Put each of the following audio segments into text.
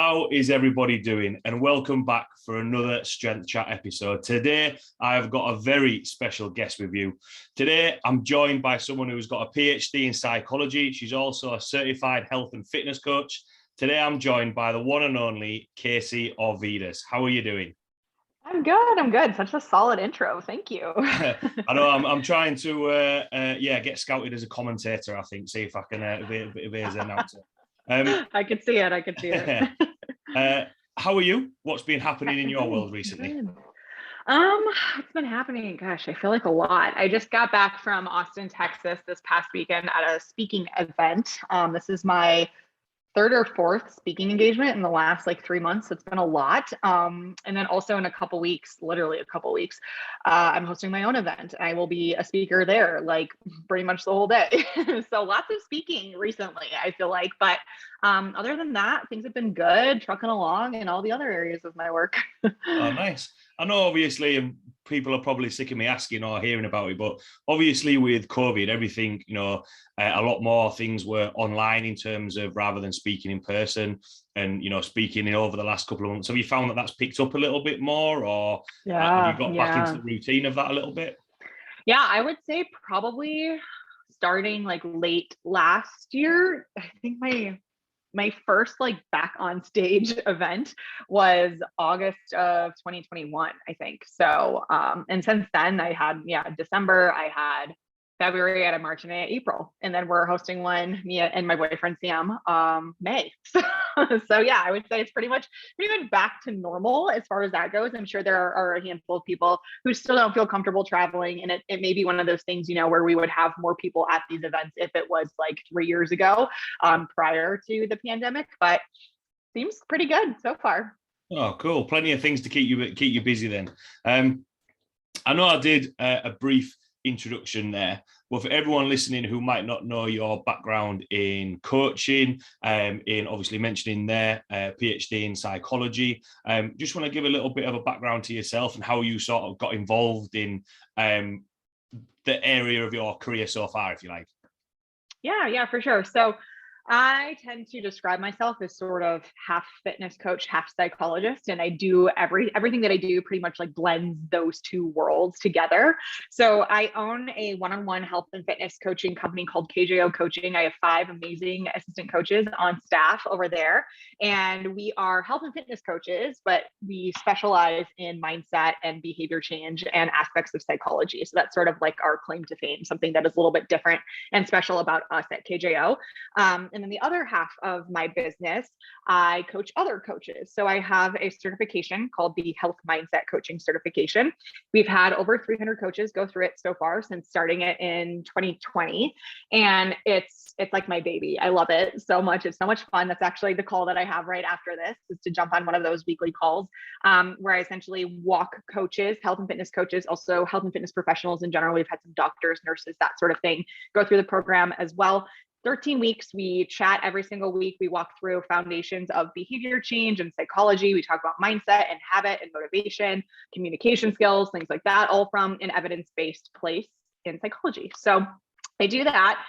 How is everybody doing? And welcome back for another Strength Chat episode. Today, I've got a very special guest with you. Today, I'm joined by someone who's got a Ph.D. in psychology. She's also a certified health and fitness coach. Today, I'm joined by the one and only Kasey Orvidas. How are you doing? I'm good. Such a solid intro. Thank you. I know I'm trying to get scouted as a commentator, I think, see if I can be as an announcer. I could see it. How are you? What's been happening in your world recently? What's been happening? Gosh, I feel like a lot. I just got back from Austin, Texas this past weekend at a speaking event. This is my third or fourth speaking engagement in the last 3 months. It's been a lot. And then also in literally a couple weeks, I'm hosting my own event. I will be a speaker there pretty much the whole day. So lots of speaking recently, I feel like. But other than that, things have been good, trucking along in all the other areas of my work. Oh, nice. I know obviously people are probably sick of me asking or hearing about it, but obviously with COVID, everything, a lot more things were online in terms of rather than speaking in person and, speaking in over the last couple of months. Have you found that that's picked up a little bit more or have you got back into the routine of that a little bit? Yeah, I would say probably starting late last year. I think my first back on stage event was August of 2021, I think. So, and since then I had, December, I had February, I had March, and I had April. And then we're hosting one, me and my boyfriend, Sam, May. So yeah, I would say it's pretty much back to normal as far as that goes. I'm sure there are a handful of people who still don't feel comfortable traveling. And it may be one of those things, where we would have more people at these events if it was 3 years ago, prior to the pandemic, but seems pretty good so far. Oh, cool. Plenty of things to keep you busy then. I know I did a brief introduction there, but for everyone listening who might not know your background in coaching, in obviously mentioning their PhD in psychology, just want to give a little bit of a background to yourself and how you sort of got involved in the area of your career so far, if you like. Yeah, for sure. So I tend to describe myself as sort of half fitness coach, half psychologist, and I do everything that I do pretty much blends those two worlds together. So I own a one-on-one health and fitness coaching company called KJO Coaching. I have 5 amazing assistant coaches on staff over there, and we are health and fitness coaches, but we specialize in mindset and behavior change and aspects of psychology. So that's sort of our claim to fame, something that is a little bit different and special about us at KJO. And then the other half of my business, I coach other coaches. So I have a certification called the Health Mindset Coaching Certification. We've had over 300 coaches go through it so far since starting it in 2020. And it's like my baby. I love it so much. It's so much fun. That's actually the call that I have right after this, is to jump on one of those weekly calls where I essentially walk coaches, health and fitness coaches, also health and fitness professionals in general. We've had some doctors, nurses, that sort of thing, go through the program as well. 13 weeks, we chat every single week. We walk through foundations of behavior change and psychology. We talk about mindset and habit and motivation, communication skills, things like that, all from an evidence-based place in psychology. So I do that.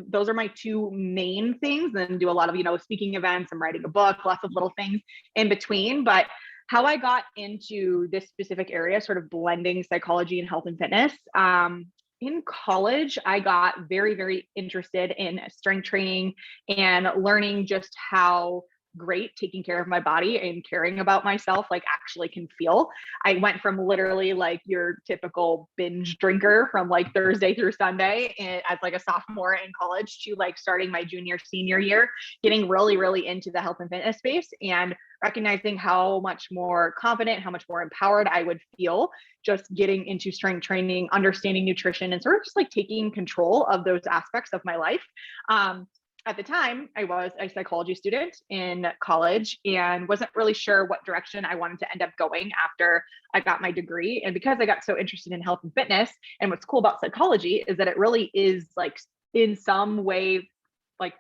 Those are my 2 main things, and do a lot of, speaking events. I'm writing a book, lots of little things in between. But how I got into this specific area, sort of blending psychology and health and fitness, in college, I got very, very interested in strength training and learning just how great taking care of my body and caring about myself actually can feel. I went from literally your typical binge drinker from Thursday through Sunday as a sophomore in college to starting my senior year, getting really, really into the health and fitness space and recognizing how much more confident, how much more empowered I would feel just getting into strength training, understanding nutrition, and sort of just taking control of those aspects of my life. At the time, I was a psychology student in college and wasn't really sure what direction I wanted to end up going after I got my degree. And because I got so interested in health and fitness, and what's cool about psychology is that it really is in some way,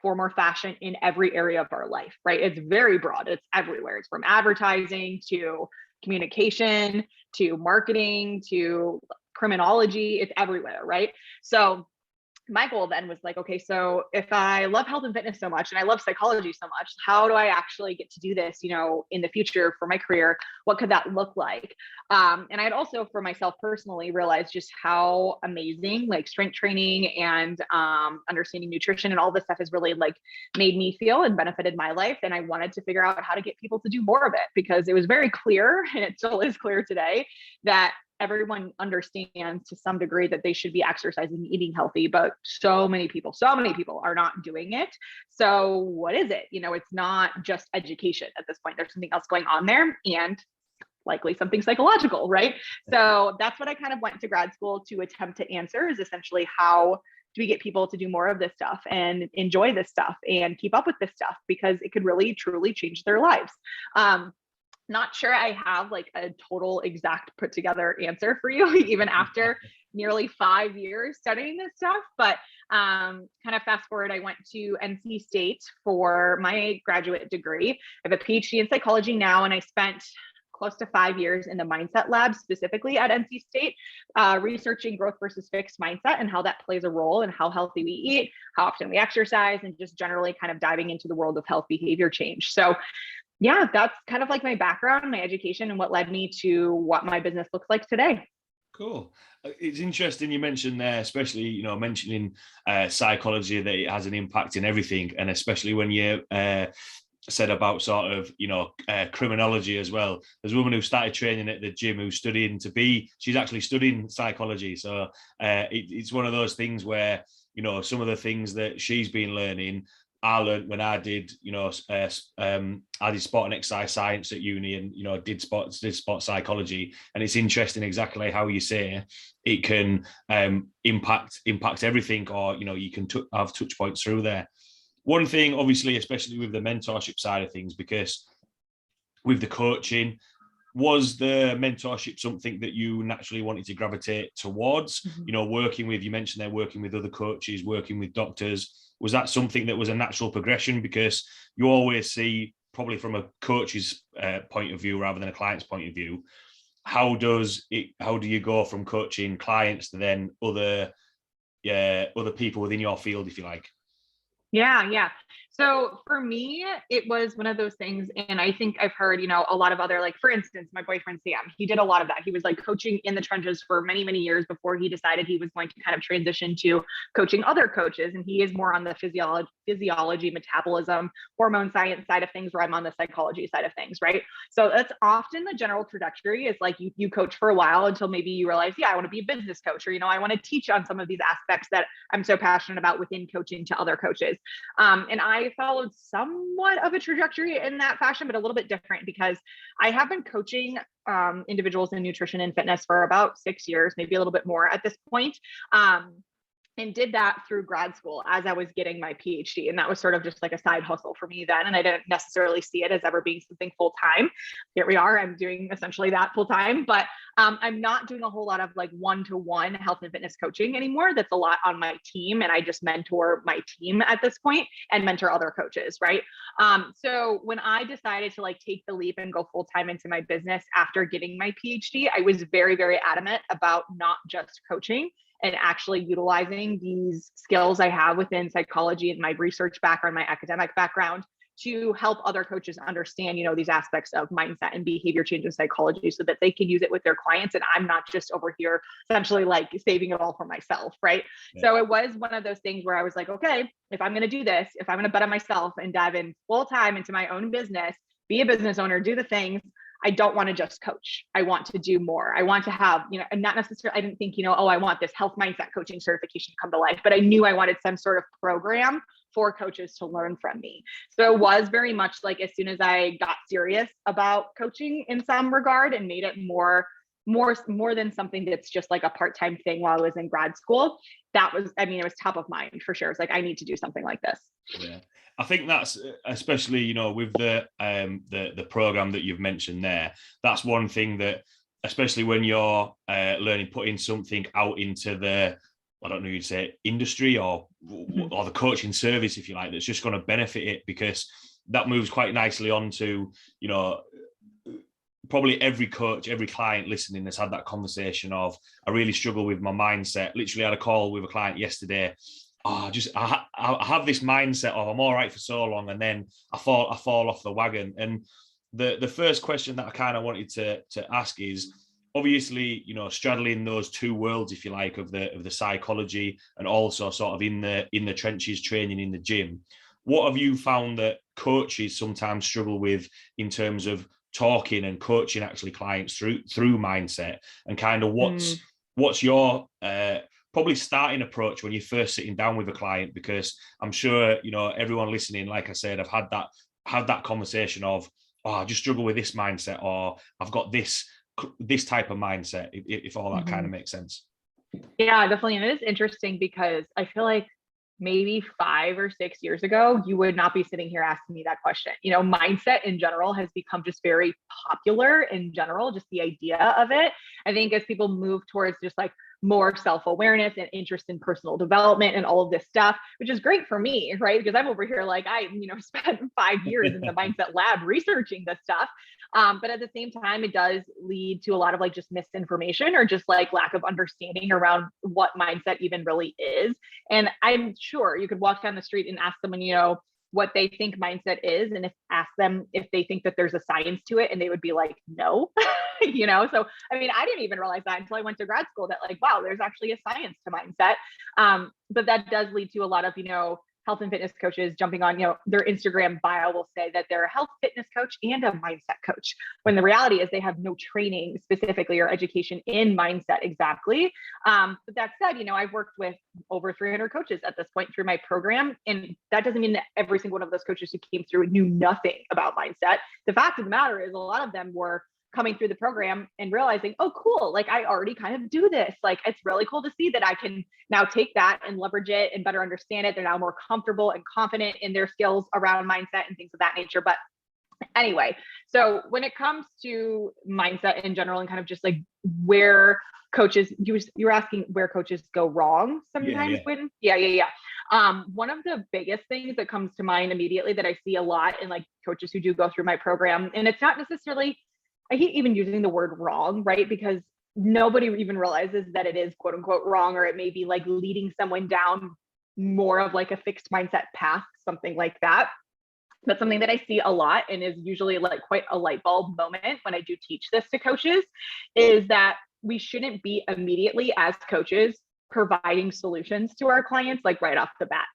form or fashion in every area of our life, right? It's very broad. It's everywhere. It's from advertising to communication to marketing to criminology. It's everywhere, right? So my goal then was like, okay, so if I love health and fitness so much and I love psychology so much, how do I actually get to do this, in the future for my career? What could that look like? And I'd also for myself personally realized just how amazing like strength training and understanding nutrition and all this stuff has really like made me feel and benefited my life. And I wanted to figure out how to get people to do more of it, because it was very clear, and it still is clear today, that everyone understands to some degree that they should be exercising, eating healthy, but so many people are not doing it. So what is it? It's not just education at this point. There's something else going on there, and likely something psychological, right? So that's what I kind of went to grad school to attempt to answer, is essentially how do we get people to do more of this stuff and enjoy this stuff and keep up with this stuff, because it could really truly change their lives. Not sure I have like a total exact put together answer for you, even after nearly 5 years studying this stuff. But kind of fast forward, I went to NC State for my graduate degree. I have a PhD in psychology now, and I spent close to 5 years in the mindset lab, specifically at NC State, researching growth versus fixed mindset and how that plays a role in how healthy we eat, how often we exercise, and just generally kind of diving into the world of health behavior change. So yeah, that's kind of like my background, my education, and what led me to what my business looks like today. Cool. It's interesting you mentioned there, especially, mentioning psychology, that it has an impact in everything. And especially when you said about sort of, criminology as well. There's a woman who started training at the gym who's she's actually studying psychology. So it's one of those things where, some of the things that she's been learning, I learned when I did, I did sport and exercise science at uni, and did sport psychology. And it's interesting exactly how you say it can impact everything, or you can have touch points through there. One thing, obviously, especially with the mentorship side of things, because with the coaching, was the mentorship something that you naturally wanted to gravitate towards? Mm-hmm. You mentioned they're working with other coaches, working with doctors. Was that something that was a natural progression? Because you always see, probably from a coach's point of view rather than a client's point of view, how do you go from coaching clients to then other people within your field, if you like? Yeah. So for me, it was one of those things. And I think I've heard, a lot of other, like, for instance, my boyfriend, Sam, he did a lot of that. He was like coaching in the trenches for many, many years before he decided he was going to kind of transition to coaching other coaches. And he is more on the physiology, metabolism, hormone science side of things, where I'm on the psychology side of things. Right. So that's often the general trajectory, is like you coach for a while until maybe you realize, I want to be a business coach, or, I want to teach on some of these aspects that I'm so passionate about within coaching to other coaches. And I followed somewhat of a trajectory in that fashion, but a little bit different, because I have been coaching individuals in nutrition and fitness for about 6 years, maybe a little bit more at this point. And did that through grad school as I was getting my PhD. And that was sort of just like a side hustle for me then. And I didn't necessarily see it as ever being something full time. Here we are, I'm doing essentially that full time, but I'm not doing a whole lot of like one-to-one health and fitness coaching anymore. That's a lot on my team. And I just mentor my team at this point and mentor other coaches, right? So when I decided to like take the leap and go full time into my business after getting my PhD, I was very, very adamant about not just coaching, and actually utilizing these skills I have within psychology and my research background, my academic background, to help other coaches understand, these aspects of mindset and behavior change in psychology, so that they can use it with their clients. And I'm not just over here essentially like saving it all for myself, right? Yeah. So it was one of those things where I was like, okay, if I'm going to do this, if I'm going to bet on myself and dive in full time into my own business, be a business owner, do the things, I don't want to just coach. I want to do more. I want to have, and not necessarily, I didn't think, I want this health mindset coaching certification to come to life, but I knew I wanted some sort of program for coaches to learn from me. So it was very much like, as soon as I got serious about coaching in some regard and made it more than something that's just like a part-time thing while I was in grad school, it was top of mind for sure. It's like, I need to do something like this. Yeah. I think that's especially, with the program that you've mentioned there, that's one thing that, especially when you're learning, putting something out into the, I don't know, you'd say industry or the coaching service, if you like, that's just going to benefit it, because that moves quite nicely onto, probably every coach, every client listening has had that conversation of, I really struggle with my mindset. Literally had a call with a client yesterday. I have this mindset of I'm all right for so long, and then I fall off the wagon. And the first question that I kind of wanted to ask is, obviously, straddling those two worlds, if you like, of the psychology and also sort of in the trenches training in the gym. What have you found that coaches sometimes struggle with in terms of talking and coaching actually clients through mindset, and kind of what's your probably starting approach when you're first sitting down with a client? Because I'm sure everyone listening, like I said, have had that conversation of, oh, I just struggle with this mindset, or I've got this type of mindset, if all that kind of makes sense. Yeah, definitely. And it is interesting because I feel like maybe 5 or 6 years ago, you would not be sitting here asking me that question. Mindset in general has become just very popular in general, just the idea of it. I think as people move towards just like more self-awareness and interest in personal development and all of this stuff, which is great for me, right? Because I'm over here like I, spent 5 years in the mindset lab researching this stuff. But at the same time, it does lead to a lot of like just misinformation or just like lack of understanding around what mindset even really is. And I'm sure you could walk down the street and ask someone, what they think mindset is, and ask them if they think that there's a science to it, and they would be like, no. So I mean, I didn't even realize that until I went to grad school, that like, wow, there's actually a science to mindset. But that does lead to a lot of health and fitness coaches jumping on, their Instagram bio will say that they're a health fitness coach and a mindset coach, when the reality is they have no training specifically or education in mindset exactly. But that said, I've worked with over 300 coaches at this point through my program. And that doesn't mean that every single one of those coaches who came through knew nothing about mindset. The fact of the matter is a lot of them were coming through the program and realizing, oh, cool, like I already kind of do this. Like, it's really cool to see that I can now take that and leverage it and better understand it. They're now more comfortable and confident in their skills around mindset and things of that nature. But anyway, so when it comes to mindset in general and kind of just like where coaches, you were asking where coaches go wrong sometimes. One of the biggest things that comes to mind immediately that I see a lot in like coaches who do go through my program, and it's not necessarily, I hate even using the word wrong, right? Because nobody even realizes that it is quote unquote wrong, or it may be like leading someone down more of like a fixed mindset path, something like that. But something that I see a lot, and is usually like quite a light bulb moment when I do teach this to coaches, is that we shouldn't be immediately as coaches providing solutions to our clients like right off the bat.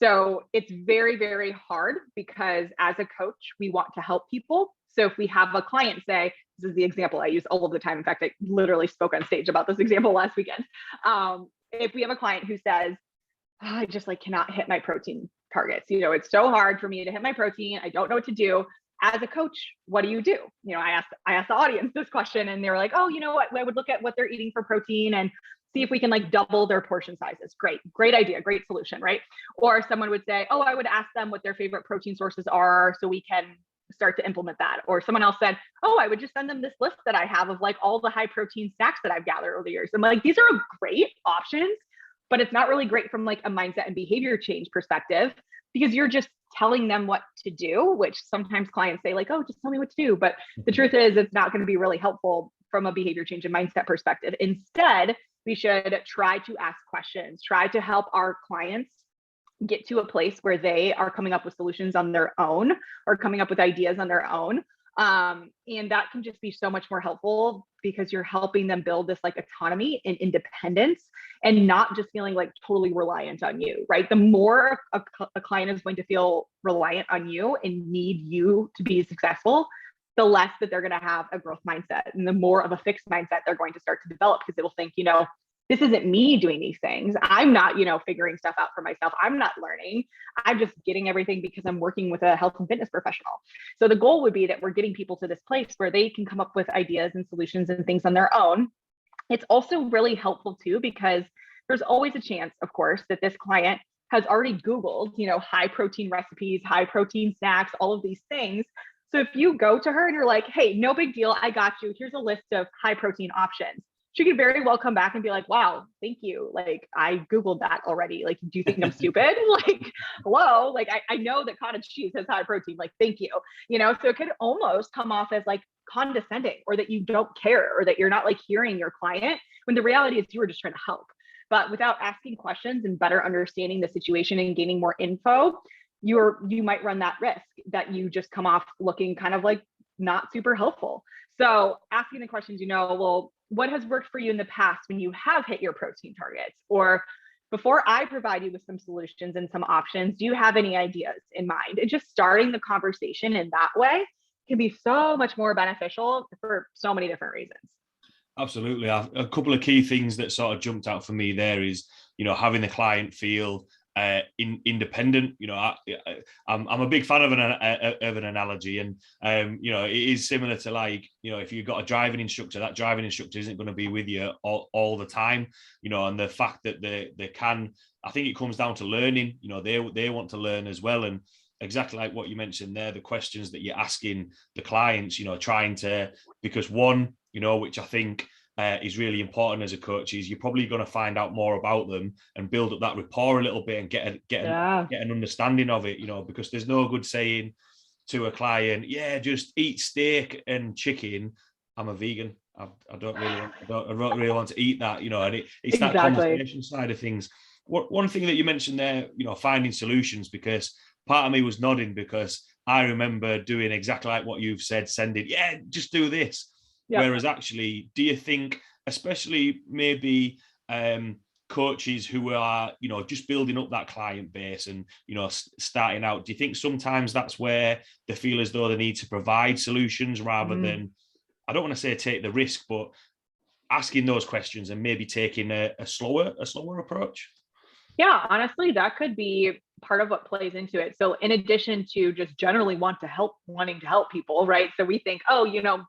So it's very, very hard, because as a coach, we want to help people. So if we have a client say, this is the example I use all of the time. In fact, I literally spoke on stage about this example last weekend. If we have a client who says, oh, I just like cannot hit my protein targets. It's so hard for me to hit my protein. I don't know what to do. As a coach, what do? I asked the audience this question, and they were like, oh, you know what? I would look at what they're eating for protein and see if we can like double their portion sizes. Great idea. Great solution, right? Or someone would say, oh, I would ask them what their favorite protein sources are so we can start to implement that. Or someone else said, oh, I would just send them this list that I have of like all the high protein snacks that I've gathered over the years. I'm like, these are great options, but it's not really great from like a mindset and behavior change perspective, because you're just telling them what to do, which sometimes clients say like, oh, just tell me what to do. But the truth is, it's not going to be really helpful from a behavior change and mindset perspective. Instead, we should try to ask questions, try to help our clients get to a place where they are coming up with solutions on their own, or coming up with ideas on their own. And that can just be so much more helpful, because you're helping them build this like autonomy and independence, and not just feeling like totally reliant on you, right? The more a client is going to feel reliant on you and need you to be successful, the less that they're going to have a growth mindset, and the more of a fixed mindset they're going to start to develop, because they will think, this isn't me doing these things. I'm not, figuring stuff out for myself. I'm not learning. I'm just getting everything because I'm working with a health and fitness professional. So the goal would be that we're getting people to this place where they can come up with ideas and solutions and things on their own. It's also really helpful too, because there's always a chance, of course, that this client has already Googled, high protein recipes, high protein snacks, all of these things. So if you go to her and you're like, hey, no big deal, I got you. Here's a list of high protein options. She could very well come back and be like, wow, thank you. Like, I Googled that already. Like, do you think I'm stupid? Like, hello, like, I know that cottage cheese has high protein. Like, thank you. So it could almost come off as like condescending, or that you don't care, or that you're not like hearing your client, when the reality is you were just trying to help. But without asking questions and better understanding the situation and gaining more info, you might run that risk that you just come off looking kind of like not super helpful. So asking the questions, well, what has worked for you in the past when you have hit your protein targets? Or before I provide you with some solutions and some options, do you have any ideas in mind? And just starting the conversation in that way can be so much more beneficial for so many different reasons. Absolutely. A couple of key things that sort of jumped out for me there is, having the client feel independent. I'm a big fan of an analogy, and it is similar to, like, if you've got a driving instructor, that driving instructor isn't going to be with you all the time, and the fact that they can, I think it comes down to learning. They want to learn as well, and exactly like what you mentioned there, the questions that you're asking the clients, trying to, because one, which I think is really important as a coach, is you're probably going to find out more about them and build up that rapport a little bit and get an understanding of it, because there's no good saying to a client, yeah, just eat steak and chicken. I'm a vegan. I don't really want to eat that, and it's exactly that conversation side of things. One thing that you mentioned there, finding solutions, because part of me was nodding, because I remember doing exactly like what you've said, sending, yeah, just do this. Yep. Whereas actually, do you think, especially maybe coaches who are, just building up that client base and, starting out, do you think sometimes that's where they feel as though they need to provide solutions rather than, I don't want to say take the risk, but asking those questions and maybe taking a slower approach? Yeah, honestly, that could be part of what plays into it. So in addition to just generally wanting to help people, right? So we think,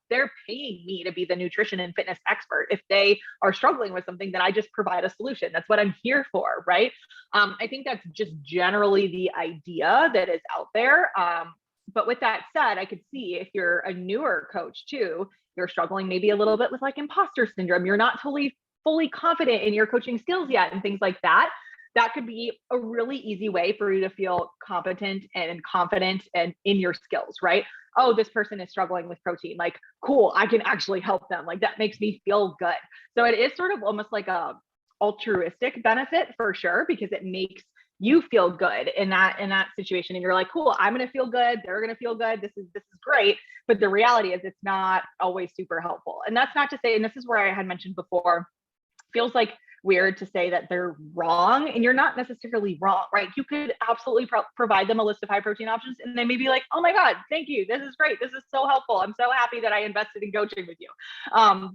they're paying me to be the nutrition and fitness expert. If they are struggling with something, then I just provide a solution. That's what I'm here for, right? I think that's just generally the idea that is out there. But with that said, I could see if you're a newer coach too, you're struggling maybe a little bit with like imposter syndrome. You're not totally fully confident in your coaching skills yet and things like that. That could be a really easy way for you to feel competent and confident and in your skills, right? Oh, this person is struggling with protein. Like, cool, I can actually help them. Like, that makes me feel good. So it is sort of almost like a altruistic benefit for sure, because it makes you feel good in that situation. And you're like, cool, I'm going to feel good. They're going to feel good. This is great. But the reality is it's not always super helpful. And that's not to say, and this is where I had mentioned before, feels like weird to say that they're wrong, and you're not necessarily wrong, right? You could absolutely provide them a list of high protein options, and they may be like, oh my God, thank you. This is great. This is so helpful. I'm so happy that I invested in coaching with you.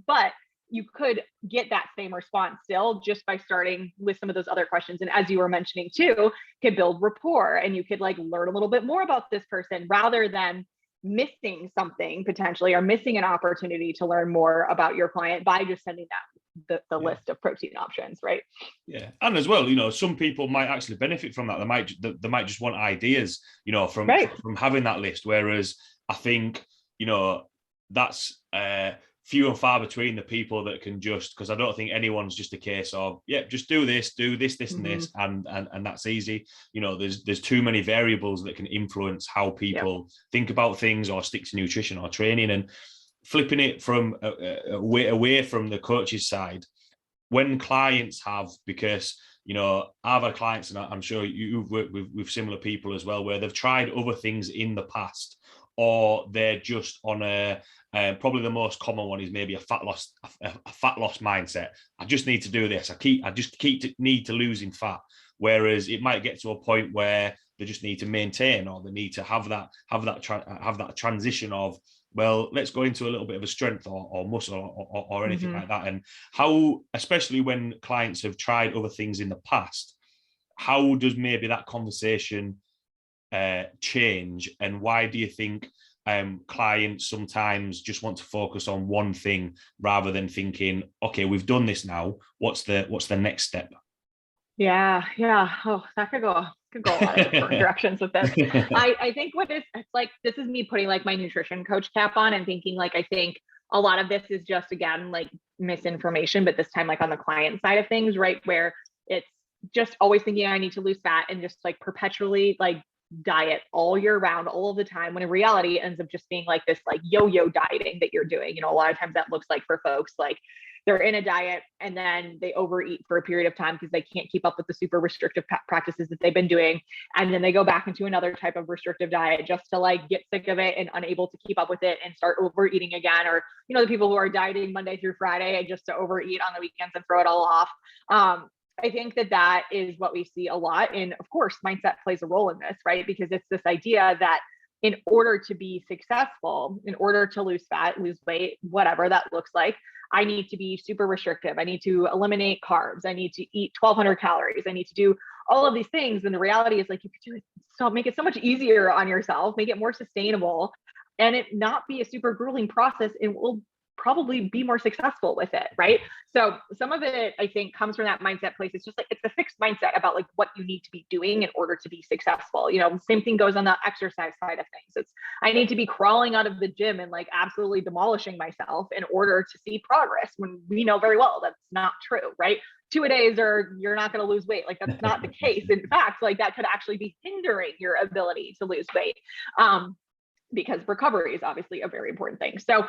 But you could get that same response still just by starting with some of those other questions. And as you were mentioning too, could build rapport, and you could like learn a little bit more about this person rather than missing something potentially, or missing an opportunity to learn more about your client by just sending that the list of protein options, right? Yeah, and as well, some people might actually benefit from that. They might just want ideas, from having that list. Whereas I think, that's few and far between the people that can just, because I don't think anyone's just a case of, just do this, and this, and that's easy. There's too many variables that can influence how people think about things or stick to nutrition or training. And flipping it from away from the coach's side, when clients have, because I've had clients, and I'm sure you've worked with similar people as well, where they've tried other things in the past, or they're just on probably the most common one is maybe a fat loss mindset. I just need to do this. I just need to losing fat. Whereas it might get to a point where they just need to maintain, or they need to have that transition of, well, let's go into a little bit of a strength or muscle or anything like that. And how, especially when clients have tried other things in the past, how does maybe that conversation change? And why do you think clients sometimes just want to focus on one thing rather than thinking, okay, we've done this now, what's the next step? Yeah. Oh, that could go a lot of different directions with this. I think it's like, this is me putting like my nutrition coach cap on and thinking like, I think a lot of this is just, again, like misinformation, but this time like on the client side of things, right? Where it's just always thinking I need to lose fat and just like perpetually like diet all year round, all of the time, when in reality it ends up just being like this like yo-yo dieting that you're doing. A lot of times that looks like for folks, like they're in a diet and then they overeat for a period of time because they can't keep up with the super restrictive practices that they've been doing. And then they go back into another type of restrictive diet just to like get sick of it and unable to keep up with it and start overeating again. Or, the people who are dieting Monday through Friday and just to overeat on the weekends and throw it all off. I think that is what we see a lot. And of course, mindset plays a role in this, right? Because it's this idea that in order to be successful, in order to lose fat, lose weight, whatever that looks like, I need to be super restrictive. I need to eliminate carbs. I need to eat 1,200 calories. I need to do all of these things. And the reality is, like, you could do it, so make it so much easier on yourself, make it more sustainable, and it not be a super grueling process. It will probably be more successful with it, right? So some of it, I think, comes from that mindset place. It's just like, it's a fixed mindset about like what you need to be doing in order to be successful. Same thing goes on the exercise side of things. It's, I need to be crawling out of the gym and like absolutely demolishing myself in order to see progress, when we know very well that's not true, right? 2-a-days or you're not going to lose weight. Like, that's not the case. In fact, like that could actually be hindering your ability to lose weight. Because recovery is obviously a very important thing. So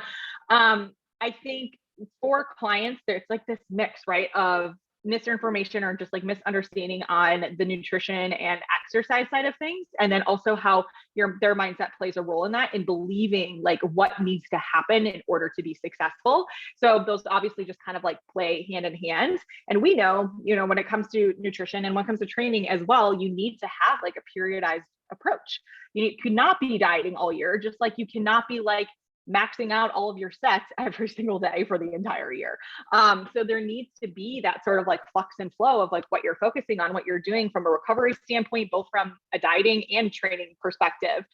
I think for clients, there's like this mix, right, of misinformation or just like misunderstanding on the nutrition and exercise side of things. And then also how their mindset plays a role in that, in believing like what needs to happen in order to be successful. So those obviously just kind of like play hand in hand. And we know, when it comes to nutrition and when it comes to training as well, you need to have like a periodized approach. You cannot be dieting all year, just like you cannot be like maxing out all of your sets every single day for the entire year. So there needs to be that sort of like flux and flow of like what you're focusing on, what you're doing from a recovery standpoint, both from a dieting and training perspective.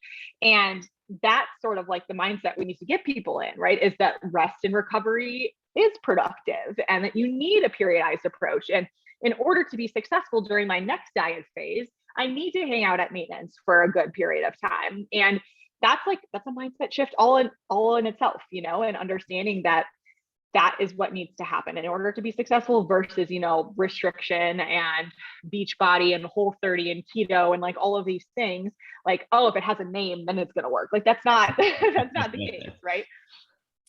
And that's sort of like the mindset we need to get people in, right? Is that rest and recovery is productive and that you need a periodized approach. And in order to be successful during my next diet phase, I need to hang out at maintenance for a good period of time. And that's a mindset shift all in itself, and understanding that is what needs to happen in order to be successful versus, restriction and beach body and Whole30 and keto and like all of these things. Like, oh, if it has a name, then it's going to work. Like, that's not the case, right?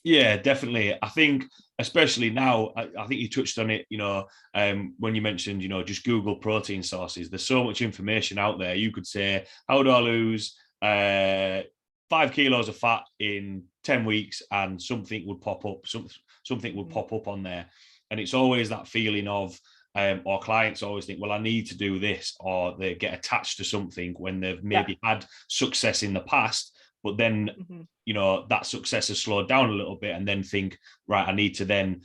Yeah, definitely. I think, especially now, I think you touched on it, when you mentioned, just Google protein sources. There's so much information out there. You could say, how do I lose 5 kilos of fat in 10 weeks? And something would pop up, something would pop up on there. And it's always that feeling of, or clients always think, well, I need to do this, or they get attached to something when they've maybe had success in the past. But then, that success has slowed down a little bit, and then think, right, I need to then,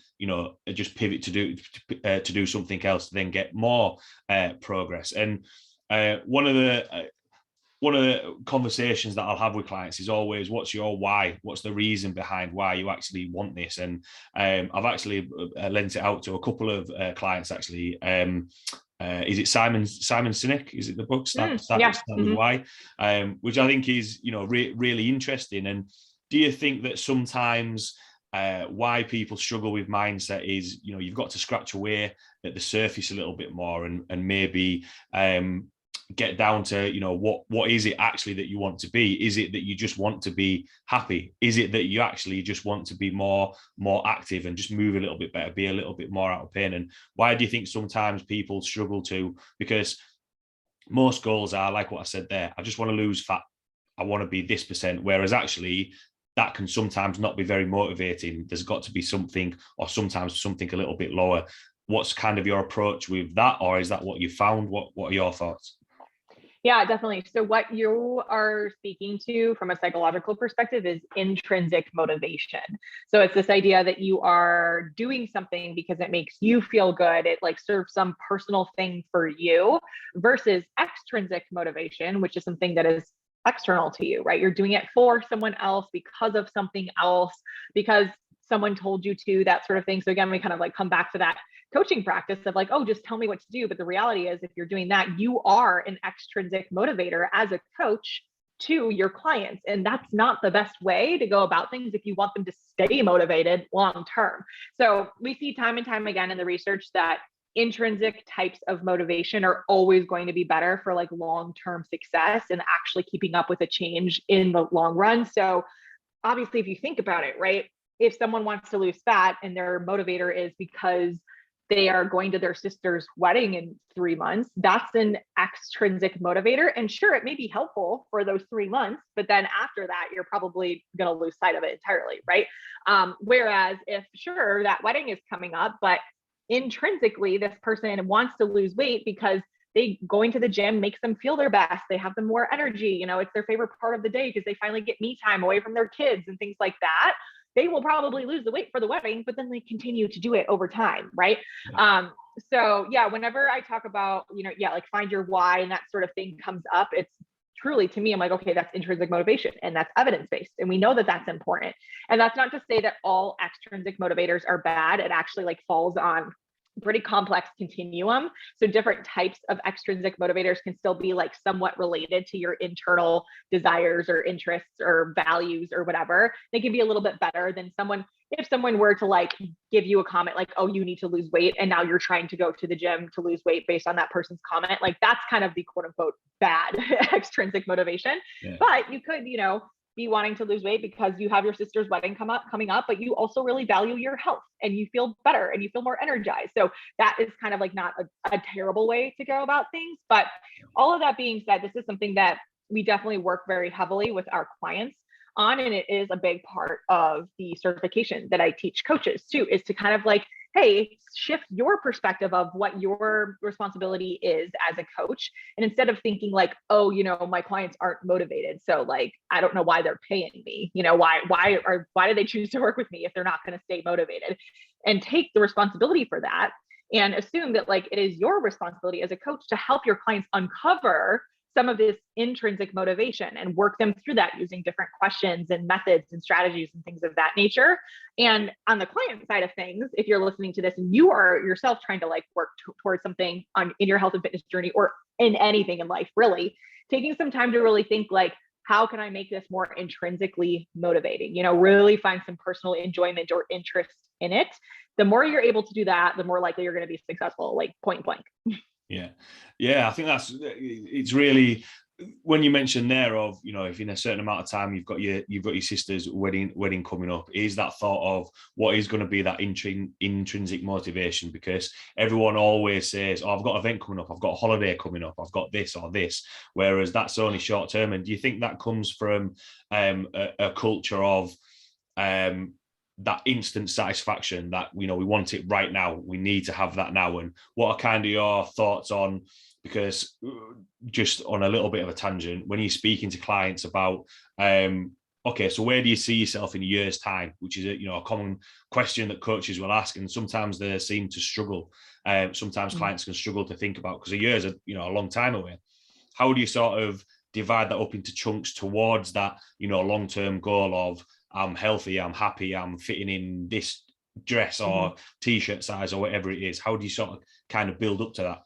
just pivot to do something else to then get more progress. And one of the conversations that I'll have with clients is always, what's your why? What's the reason behind why you actually want this? And I've actually lent it out to a couple of clients, actually. Is it Simon Sinek? Is it the book Start with Why? Which I think is, really interesting. And do you think that sometimes why people struggle with mindset is, you've got to scratch away at the surface a little bit more and maybe get down to, what is it actually that you want to be? Is it that you just want to be happy? Is it that you actually just want to be more active and just move a little bit better, be a little bit more out of pain? And why do you think sometimes people struggle to? Because most goals are like what I said there. I just want to lose fat. I want to be this percent. Whereas actually that can sometimes not be very motivating. There's got to be something, or sometimes something a little bit lower. What's kind of your approach with that? Or is that what you found? What are your thoughts? Yeah, definitely. So what you are speaking to from a psychological perspective is intrinsic motivation. So it's this idea that you are doing something because it makes you feel good. It like serves some personal thing for you, versus extrinsic motivation, which is something that is external to you, right? You're doing it for someone else, because of something else, because someone told you to, that sort of thing. So again, we kind of like come back to that coaching practice of like, oh, just tell me what to do. But the reality is, if you're doing that, you are an extrinsic motivator as a coach to your clients. And that's not the best way to go about things if you want them to stay motivated long term. So we see time and time again in the research that intrinsic types of motivation are always going to be better for like long-term success and actually keeping up with a change in the long run. So obviously, if you think about it, right, if someone wants to lose fat and their motivator is because they are going to their sister's wedding in 3 months, that's an extrinsic motivator. And sure, it may be helpful for those 3 months, but then after that, you're probably going to lose sight of it entirely, right? Whereas if sure, that wedding is coming up, but intrinsically, this person wants to lose weight because going to the gym makes them feel their best. They have the more energy, you know, it's their favorite part of the day because they finally get me time away from their kids and things like that. They will probably lose the weight for the wedding, but then they continue to do it over time, right? Yeah. So yeah, whenever I talk about, you know, yeah, like find your why and that sort of thing comes up, it's truly, to me, I'm like, okay, that's intrinsic motivation and that's evidence-based. And we know that that's important. And that's not to say that all extrinsic motivators are bad. It actually like falls on pretty complex continuum. So different types of extrinsic motivators can still be like somewhat related to your internal desires or interests or values or whatever. They can be a little bit better than if someone were to like give you a comment like, oh, you need to lose weight, and now you're trying to go to the gym to lose weight based on that person's comment, like that's kind of the quote unquote bad extrinsic motivation. Yeah. But you could, you know, be wanting to lose weight because you have your sister's wedding coming up, but you also really value your health and you feel better and you feel more energized. So that is kind of like not a terrible way to go about things. But all of that being said, this is something that we definitely work very heavily with our clients on. And it is a big part of the certification that I teach coaches too, is to kind of like, hey, shift your perspective of what your responsibility is as a coach. And instead of thinking like, oh, you know, my clients aren't motivated, so like, I don't know why they're paying me, you know, why do they choose to work with me if they're not going to stay motivated, and take the responsibility for that and assume that like it is your responsibility as a coach to help your clients uncover some of this intrinsic motivation and work them through that using different questions and methods and strategies and things of that nature. And on the client side of things, if you're listening to this and you are yourself trying to like work towards something in your health and fitness journey or in anything in life, really taking some time to really think like, how can I make this more intrinsically motivating? You know, really find some personal enjoyment or interest in it. The more you're able to do that, the more likely you're going to be successful, like point blank. Yeah, I think it's really, when you mentioned there of, you know, if in a certain amount of time you've got your sister's wedding coming up, is that thought of what is going to be that intrinsic motivation? Because everyone always says, oh, I've got an event coming up, I've got a holiday coming up, I've got this or this, whereas that's only short term. And do you think that comes from a culture of that instant satisfaction that, you know, we want it right now, we need to have that now? And what are kind of your thoughts on, because just on a little bit of a tangent, when you're speaking to clients about, okay, so where do you see yourself in a year's time, which is a common question that coaches will ask, and sometimes they seem to struggle. Sometimes clients can struggle to think about, because a year is a long time away. How do you sort of divide that up into chunks towards that, long-term goal of, I'm healthy, I'm happy, I'm fitting in this dress or t-shirt size or whatever it is? How do you sort of kind of build up to that?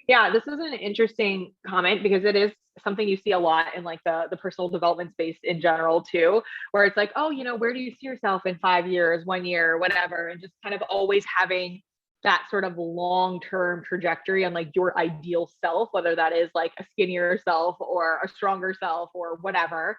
Yeah, this is an interesting comment, because it is something you see a lot in like the personal development space in general too, where it's like, oh, where do you see yourself in 5 years, 1 year, whatever, and just kind of always having that sort of long-term trajectory on like your ideal self, whether that is like a skinnier self or a stronger self or whatever,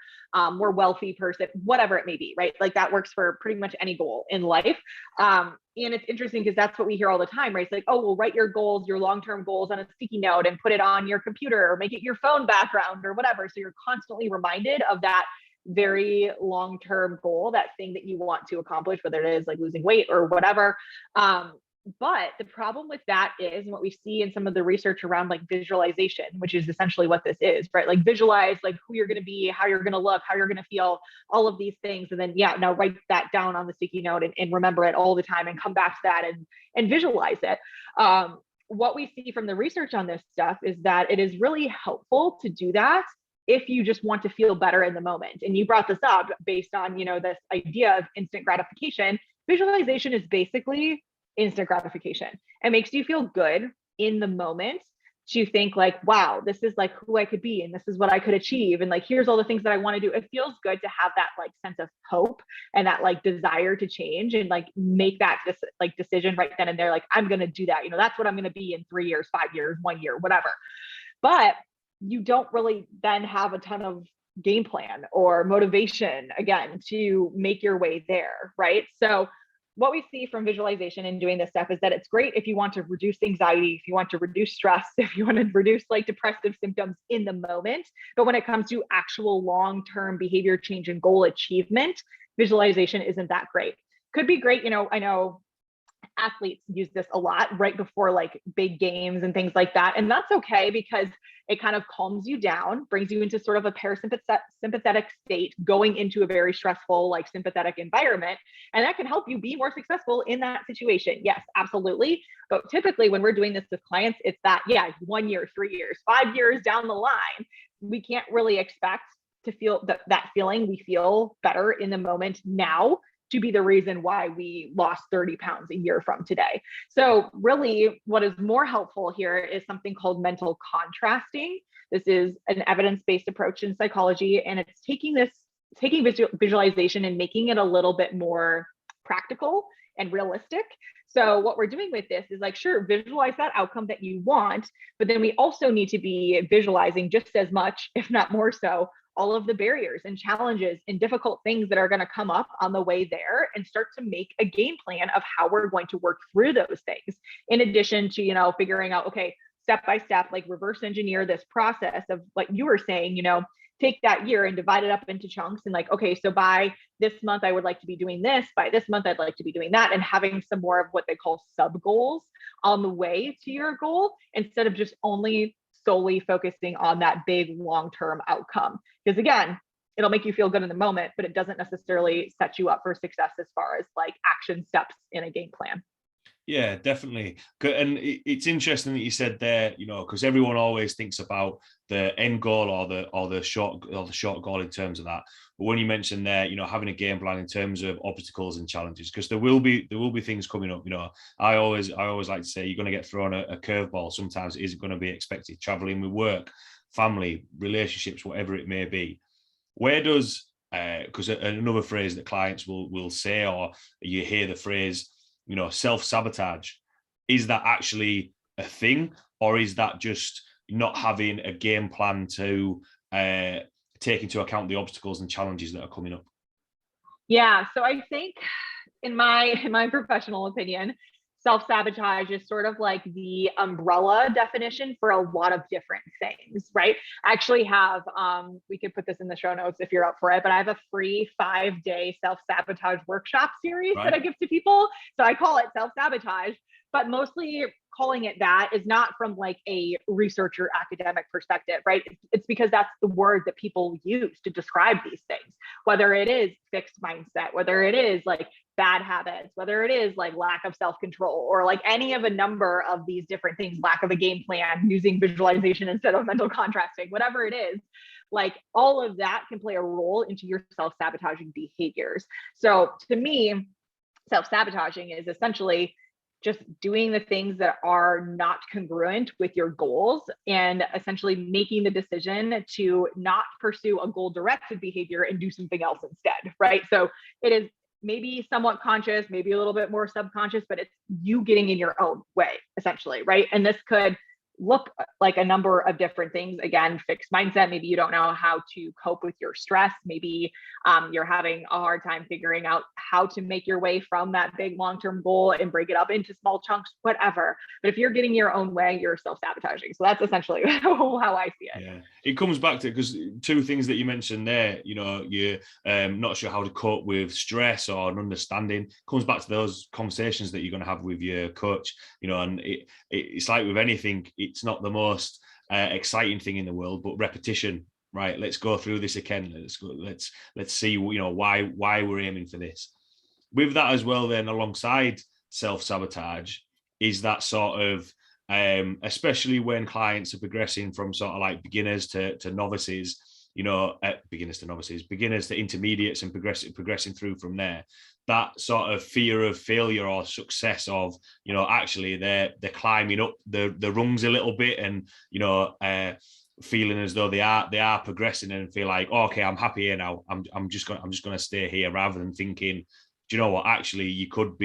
more wealthy person, whatever it may be, right? Like that works for pretty much any goal in life. And it's interesting because that's what we hear all the time, right? It's like, oh, well, write your goals, your long-term goals on a sticky note and put it on your computer or make it your phone background or whatever. So you're constantly reminded of that very long-term goal, that thing that you want to accomplish, whether it is like losing weight or whatever. But the problem with that is, and what we see in some of the research around like visualization, which is essentially what this is, right? Like visualize like who you're going to be, how you're going to look, how you're going to feel, all of these things. And then, now write that down on the sticky note and remember it all the time and come back to that and visualize it. What we see from the research on this stuff is that it is really helpful to do that if you just want to feel better in the moment. And you brought this up based on, this idea of instant gratification. Visualization is basically instant gratification. It makes you feel good in the moment, to think like, wow, this is like who I could be, and this is what I could achieve. And like, here's all the things that I want to do. It feels good to have that like sense of hope and that like desire to change and like make that decision right then and there. Like, I'm going to do that. That's what I'm going to be in 3 years, 5 years, 1 year, whatever. But you don't really then have a ton of game plan or motivation again to make your way there. Right. So what we see from visualization and doing this stuff is that it's great if you want to reduce anxiety, if you want to reduce stress, if you want to reduce like depressive symptoms in the moment. But when it comes to actual long-term behavior change and goal achievement, visualization isn't that great. Could be great. I know athletes use this a lot right before like big games and things like that. And that's okay because it kind of calms you down, brings you into sort of a parasympathetic state, going into a very stressful, like sympathetic environment. And that can help you be more successful in that situation. Yes, absolutely. But typically when we're doing this with clients, it's that, 1 year, 3 years, 5 years down the line, we can't really expect to feel that feeling. We feel better in the moment now to be the reason why we lost 30 pounds a year from today. So really what is more helpful here is something called mental contrasting. This is an evidence-based approach in psychology, and it's taking visualization and making it a little bit more practical and realistic. So what we're doing with this is like, sure, visualize that outcome that you want, but then we also need to be visualizing just as much, if not more so, all of the barriers and challenges and difficult things that are going to come up on the way there, and start to make a game plan of how we're going to work through those things. In addition to, figuring out, okay, step by step, like reverse engineer this process of what you were saying, take that year and divide it up into chunks and like, okay, so by this month, I would like to be doing this. By this month, I'd like to be doing that, and having some more of what they call sub goals on the way to your goal, instead of just only solely focusing on that big long-term outcome. Because again, it'll make you feel good in the moment, but it doesn't necessarily set you up for success as far as like action steps in a game plan. Yeah, definitely. And it's interesting that you said there, because everyone always thinks about the end goal or the short goal in terms of that. But when you mentioned there, having a game plan in terms of obstacles and challenges, because there will be things coming up. I always like to say you're going to get thrown a curveball. Sometimes it isn't going to be expected. Traveling with work, family, relationships, whatever it may be. Where does because another phrase that clients will say, or you hear the phrase, self-sabotage, is that actually a thing, or is that just not having a game plan to take into account the obstacles and challenges that are coming up? Yeah, so I think in my professional opinion, self-sabotage is sort of like the umbrella definition for a lot of different things, right? I actually have, we could put this in the show notes if you're up for it, but I have a free 5-day self-sabotage workshop series that I give to people. So I call it self-sabotage, but mostly calling it that is not from like a researcher academic perspective, right? It's because that's the word that people use to describe these things, whether it is fixed mindset, whether it is like bad habits, whether it is like lack of self-control, or like any of a number of these different things, lack of a game plan, using visualization instead of mental contrasting, whatever it is, like all of that can play a role into your self-sabotaging behaviors. So to me, self-sabotaging is essentially just doing the things that are not congruent with your goals, and essentially making the decision to not pursue a goal-directed behavior and do something else instead, right? So it is maybe somewhat conscious, maybe a little bit more subconscious, but it's you getting in your own way, essentially, right? And this could look like a number of different things. Again, fixed mindset. Maybe you don't know how to cope with your stress. Maybe you're having a hard time figuring out how to make your way from that big long-term goal and break it up into small chunks, whatever. But if you're getting your own way, you're self-sabotaging. So that's essentially how I see it. Yeah, it comes back to, because two things that you mentioned there, you're not sure how to cope with stress or an understanding, comes back to those conversations that you're going to have with your coach, and it's like with anything, it's not the most exciting thing in the world, but repetition, right? Let's go through this again. Let's see, why we're aiming for this. With that as well, then alongside self-sabotage is that sort of, especially when clients are progressing from sort of like beginners to novices, beginners to novices, beginners to intermediates, and progressing through from there. That sort of fear of failure or success of, actually they're climbing up the rungs a little bit, and, feeling as though they are progressing, and feel like, oh, okay, I'm happy here now. I'm just going to stay here, rather than thinking, do you know what? Actually, you could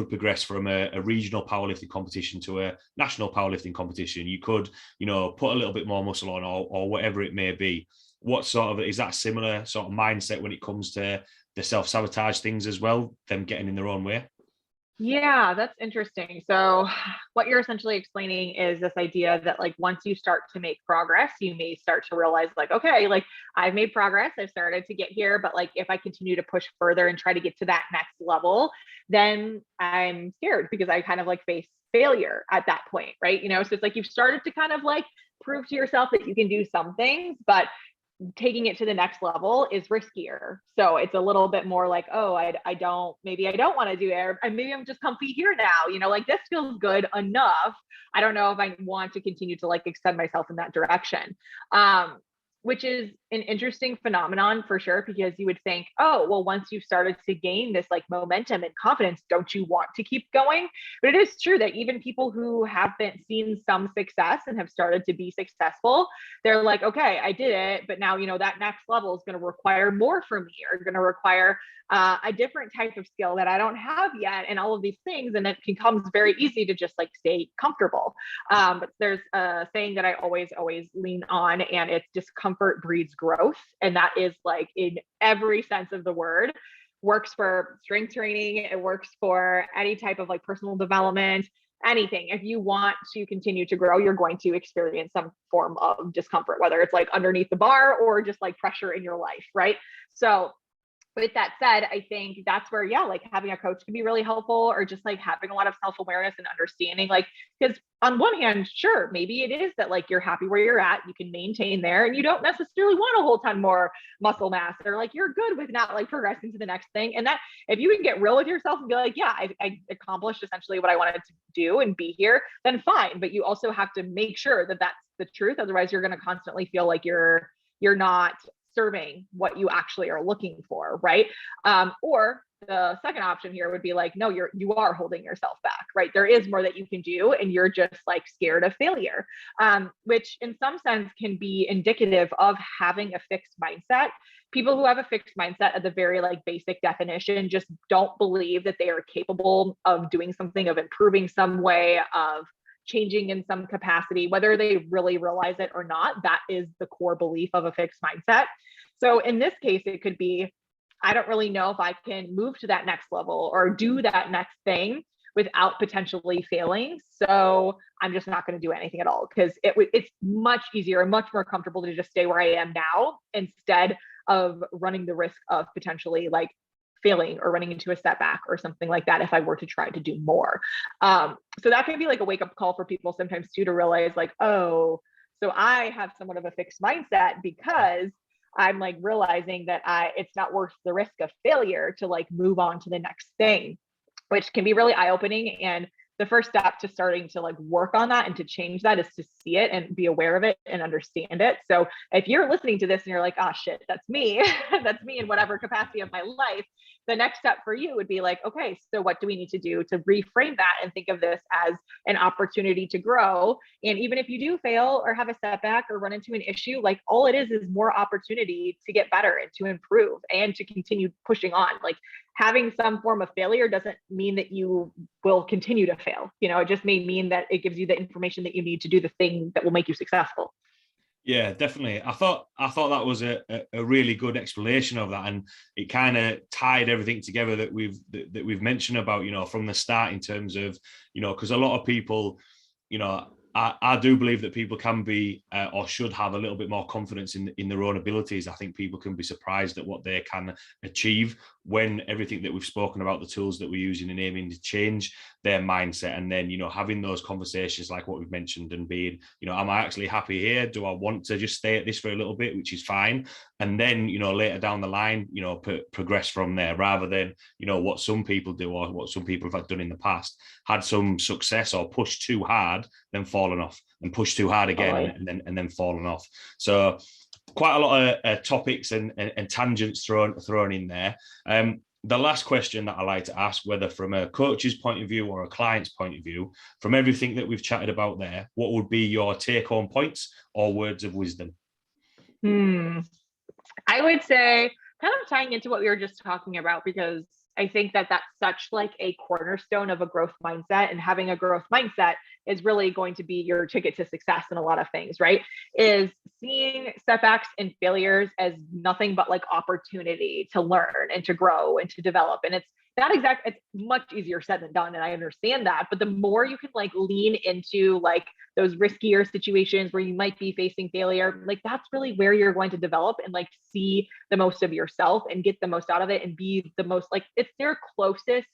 progress from a regional powerlifting competition to a national powerlifting competition. You could, put a little bit more muscle on, or whatever it may be. What sort of, is that similar sort of mindset when it comes to the self-sabotage things as well, them getting in their own way? Yeah, that's interesting. So what you're essentially explaining is this idea that like once you start to make progress, you may start to realize like, okay, like I've made progress, I've started to get here, but like if I continue to push further and try to get to that next level, then I'm scared because I kind of like face failure at that point, right? So it's like you've started to kind of like prove to yourself that you can do some things, but taking it to the next level is riskier. So it's a little bit more like, oh, maybe I don't want to do air. And maybe I'm just comfy here now, like this feels good enough. I don't know if I want to continue to like extend myself in that direction. Which is an interesting phenomenon for sure, because you would think, oh, well, once you've started to gain this like momentum and confidence, don't you want to keep going? But it is true that even people who have seen some success and have started to be successful, they're like, okay, I did it, but now, that next level is going to require more from me, or going to require a different type of skill that I don't have yet, and all of these things. And it becomes very easy to just like stay comfortable. But there's a saying that I always lean on, and it's discomfort breeds growth. And that is like in every sense of the word. Works for strength training. It works for any type of like personal development, anything. If you want to continue to grow, you're going to experience some form of discomfort, whether it's like underneath the bar or just like pressure in your life, right? So with that said, I think that's where, like having a coach can be really helpful, or just like having a lot of self-awareness and understanding, like, because on one hand, sure, maybe it is that like you're happy where you're at, you can maintain there, and you don't necessarily want a whole ton more muscle mass, or like you're good with not like progressing to the next thing. And that if you can get real with yourself and be like, yeah, I accomplished essentially what I wanted to do and be here, then fine. But you also have to make sure that that's the truth. Otherwise, you're going to constantly feel like you're not serving what you actually are looking for, right? Or the second option here would be like, no, you are holding yourself back, right? There is more that you can do, and you're just like scared of failure, which in some sense can be indicative of having a fixed mindset. People who have a fixed mindset at the very like basic definition just don't believe that they are capable of doing something, of improving some way, of changing in some capacity, whether they really realize it or not. That is the core belief of a fixed mindset. So in this case, it could be, I don't really know if I can move to that next level or do that next thing without potentially failing. So I'm just not going to do anything at all, because it's much easier and much more comfortable to just stay where I am now, instead of running the risk of potentially like failing or running into a setback or something like that if I were to try to do more. So that can be like a wake up call for people sometimes too, to realize like, oh, so I have somewhat of a fixed mindset, because I'm like realizing that it's not worth the risk of failure to like move on to the next thing, which can be really eye opening. And the first step to starting to like work on that and to change that is to see it and be aware of it and understand it. So if you're listening to this and you're like, oh shit, that's me, that's me in whatever capacity of my life, the next step for you would be like, okay, so what do we need to do to reframe that and think of this as an opportunity to grow? And even if you do fail or have a setback or run into an issue, like all it is more opportunity to get better and to improve and to continue pushing on. Like having some form of failure doesn't mean that you will continue to fail. It just may mean that it gives you the information that you need to do the thing that will make you successful. Yeah, definitely. I thought that was a really good explanation of that, and it kind of tied everything together that we've mentioned about, from the start, in terms of, because a lot of people, I do believe that people can be or should have a little bit more confidence in their own abilities. I think people can be surprised at what they can achieve when everything that we've spoken about, the tools that we're using and aiming to change their mindset, and then, having those conversations like what we've mentioned, and being, am I actually happy here? Do I want to just stay at this for a little bit, which is fine. And then, later down the line, progress from there, rather than, what some people do, or what some people have done in the past, had some success or pushed too hard, then fallen off, and pushed too hard again, and then fallen off. So quite a lot of topics and tangents thrown in there. The last question that I like to ask, whether from a coach's point of view or a client's point of view, from everything that we've chatted about there, what would be your take-home points or words of wisdom? I would say, kind of tying into what we were just talking about, because I think that that's such like a cornerstone of a growth mindset, and having a growth mindset is really going to be your ticket to success in a lot of things, right? Is seeing setbacks and failures as nothing but like opportunity to learn and to grow and to develop. And it's much easier said than done. And I understand that, but the more you can like lean into like those riskier situations where you might be facing failure, like that's really where you're going to develop and like see the most of yourself and get the most out of it and be the most like, it's their closest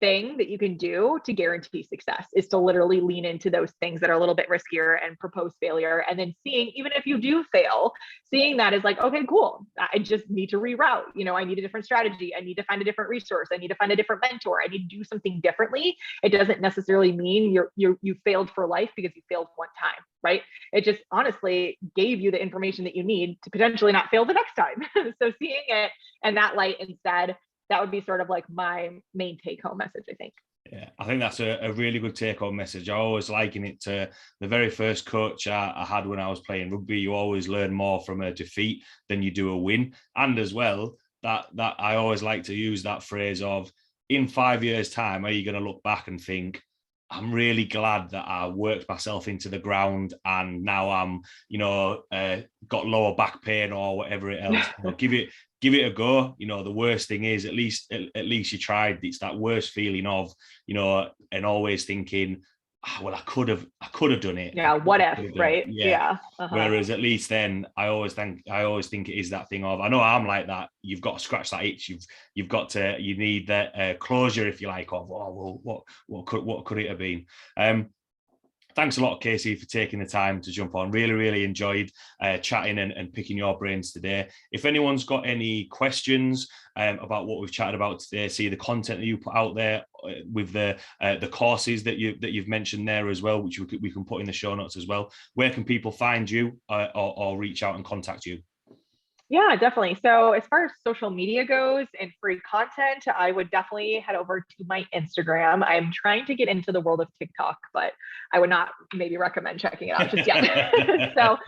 thing that you can do to guarantee success, is to literally lean into those things that are a little bit riskier and propose failure. And then seeing, even if you do fail, seeing that as like, okay, cool, I just need to reroute, I need a different strategy. I need to find a different resource. I need to find a different mentor. I need to do something differently. It doesn't necessarily mean you failed for life because you failed one time, right? It just honestly gave you the information that you need to potentially not fail the next time. So seeing it in that light instead, that would be sort of like my main take-home message, I think. Yeah, I think that's a really good take-home message. I always liken it to the very first coach I had when I was playing rugby. You always learn more from a defeat than you do a win. And as well, that I always like to use that phrase of, in 5 years' time, are you going to look back and think, I'm really glad that I worked myself into the ground and now I'm, got lower back pain or whatever else. Give it a go. The worst thing is at least you tried. It's that worst feeling of, and always thinking, well, I could have done it. Yeah. What if, right? Yeah. Whereas at least then I always think it is that thing of, I know I'm like that. You've got to scratch that itch. You need that closure, if you like, of, oh, well, what could it have been? Thanks a lot, Kasey, for taking the time to jump on. Really, really enjoyed chatting and picking your brains today. If anyone's got any questions about what we've chatted about today, see the content that you put out there with the courses that you've mentioned there as well, which we can put in the show notes as well. Where can people find you or reach out and contact you? Yeah, definitely. So as far as social media goes and free content, I would definitely head over to my Instagram. I'm trying to get into the world of TikTok, but I would not maybe recommend checking it out just yet. But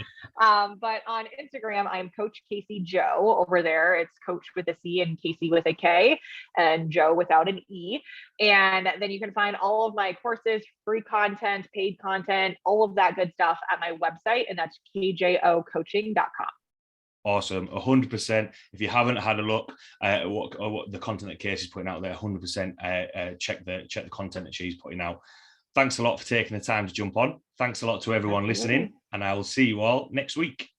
on Instagram, I'm Coach Kasey Joe over there. It's Coach with a C and Kasey with a K and Joe without an E. And then you can find all of my courses, free content, paid content, all of that good stuff at my website. And that's kjocoaching.com. Awesome, 100%. If you haven't had a look at what the content that Kasey's putting out there, 100% check the content that she's putting out. Thanks a lot for taking the time to jump on. Thanks a lot to everyone listening, and I will see you all next week.